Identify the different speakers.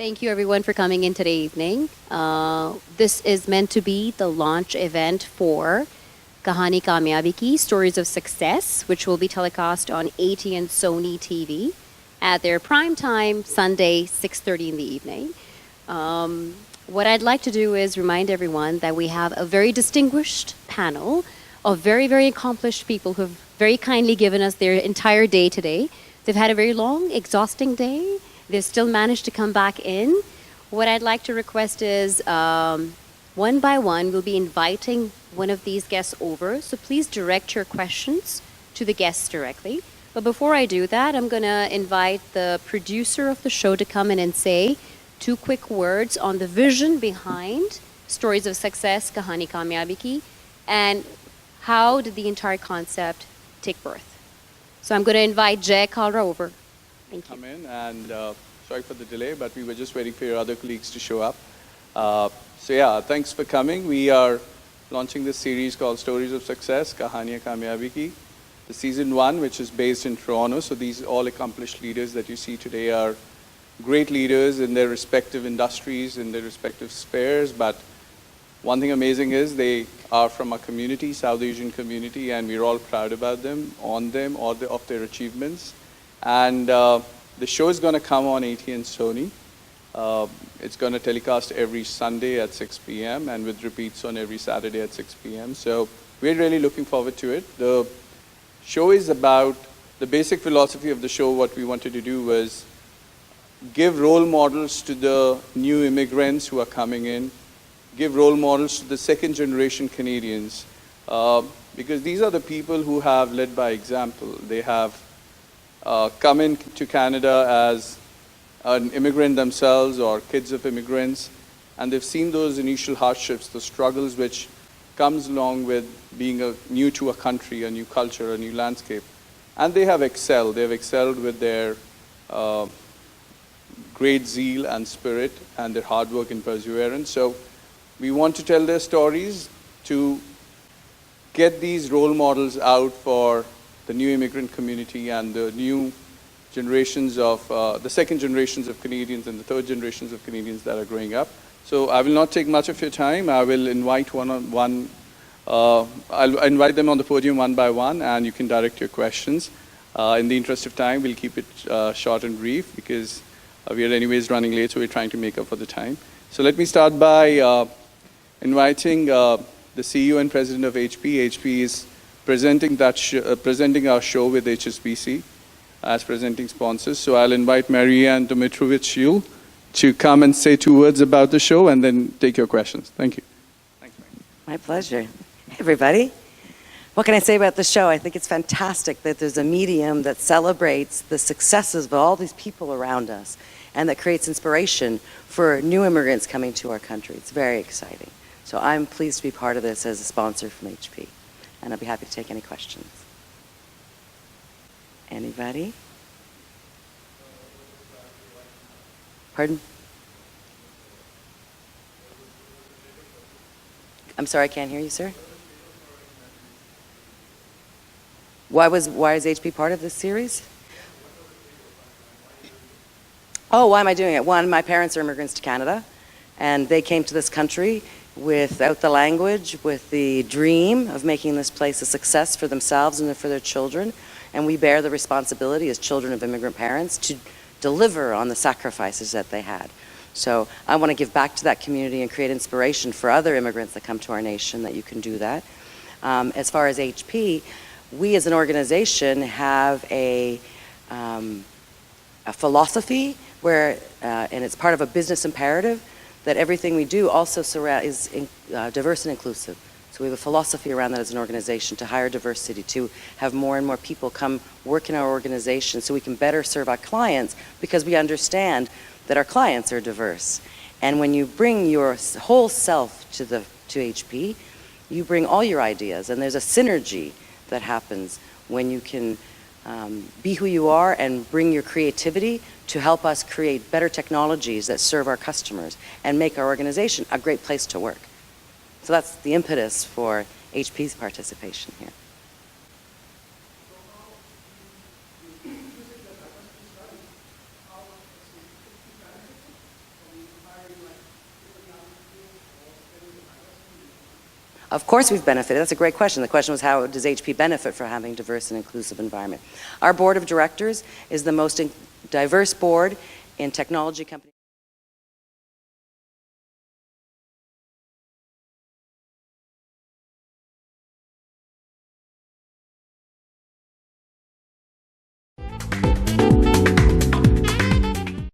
Speaker 1: Thank you everyone for coming in today evening. This is meant to be the launch event for Kahani Kamyabi Ki, Stories of Success, which will be telecast on ATN-Sony TV at their prime time Sunday, 6:30 in the evening. What I'd like to do is remind everyone that we have a very distinguished panel of very, very accomplished people who have very kindly given us their entire day today. They've had a very long, exhausting day. They've still managed to come back in. What I'd like to request is one by one, we'll be inviting one of these guests over. So please direct your questions to the guests directly. But before I do that, I'm going to invite the producer of the show to come in and say two quick words on the vision behind Stories of Success, Kahani Kamyabi Ki, and how did the entire concept take birth. So I'm going to invite Jay Kalra over. Thank you.
Speaker 2: Come in, and sorry for the delay, but we were just waiting for your other colleagues to show up. So yeah, thanks for coming. We are launching this series called Stories of Success, Kahani Kamyabi Ki. The season 1, which is based in Toronto. So these all accomplished leaders that you see today are great leaders in their respective industries, in their respective spheres. But one thing amazing is they are from a community, South Asian community, and we're all proud about them, on them, all of their achievements. And the show is going to come on ATN-Sony. It's going to telecast every Sunday at 6 p.m. and with repeats on every Saturday at 6 p.m. So we're really looking forward to it. The show is about, the basic philosophy of the show, what we wanted to do was give role models to the new immigrants who are coming in, give role models to the second generation Canadians, because these are the people who have led by example. They have come into Canada as an immigrant themselves or kids of immigrants, and they've seen those initial hardships, the struggles which comes along with being new to a country, a new culture, a new landscape. And they have excelled. They've excelled with their great zeal and spirit and their hard work and perseverance. So we want to tell their stories to get these role models out for the new immigrant community and the new generations of, the second generations of Canadians and the third generations of Canadians that are growing up. So I will not take much of your time. I will invite I'll invite them on the podium one by one, and you can direct your questions. In the interest of time, we'll keep it short and brief because we are anyways running late, so we're trying to make up for the time. So let me start by inviting the CEO and President of HP. HP is presenting our show with HSBC as presenting sponsors. So I'll invite Marianne Dimitrovic to come and say 2 words about the show and then take your questions. Thank you. Thanks, Marianne.
Speaker 3: My pleasure. Hey, everybody. What can I say about the show? I think it's fantastic that there's a medium that celebrates the successes of all these people around us and that creates inspiration for new immigrants coming to our country. It's very exciting. So I'm pleased to be part of this as a sponsor from HP. And I'll be happy to take any questions. Anybody? Pardon? I'm sorry, I can't hear you, sir. Why is HP part of this series? Oh, why am I doing it? One, my parents are immigrants to Canada, and they came to this country without the language, with the dream of making this place a success for themselves and for their children. And we bear the responsibility as children of immigrant parents to deliver on the sacrifices that they had. So I want to give back to that community and create inspiration for other immigrants that come to our nation that you can do that. As far as HP, we as an organization have a philosophy where, and it's part of a business imperative, that everything we do also is diverse and inclusive. So we have a philosophy around that as an organization to hire diversity, to have more and more people come work in our organization so we can better serve our clients because we understand that our clients are diverse. And when you bring your whole self to HP, you bring all your ideas, and there's a synergy that happens when you can be who you are and bring your creativity to help us create better technologies that serve our customers and make our organization a great place to work. So that's the impetus for HP's participation here. Of course we've benefited. That's a great question. The question was, how does HP benefit from having a diverse and inclusive environment? Our board of directors is the most diverse board in technology companies.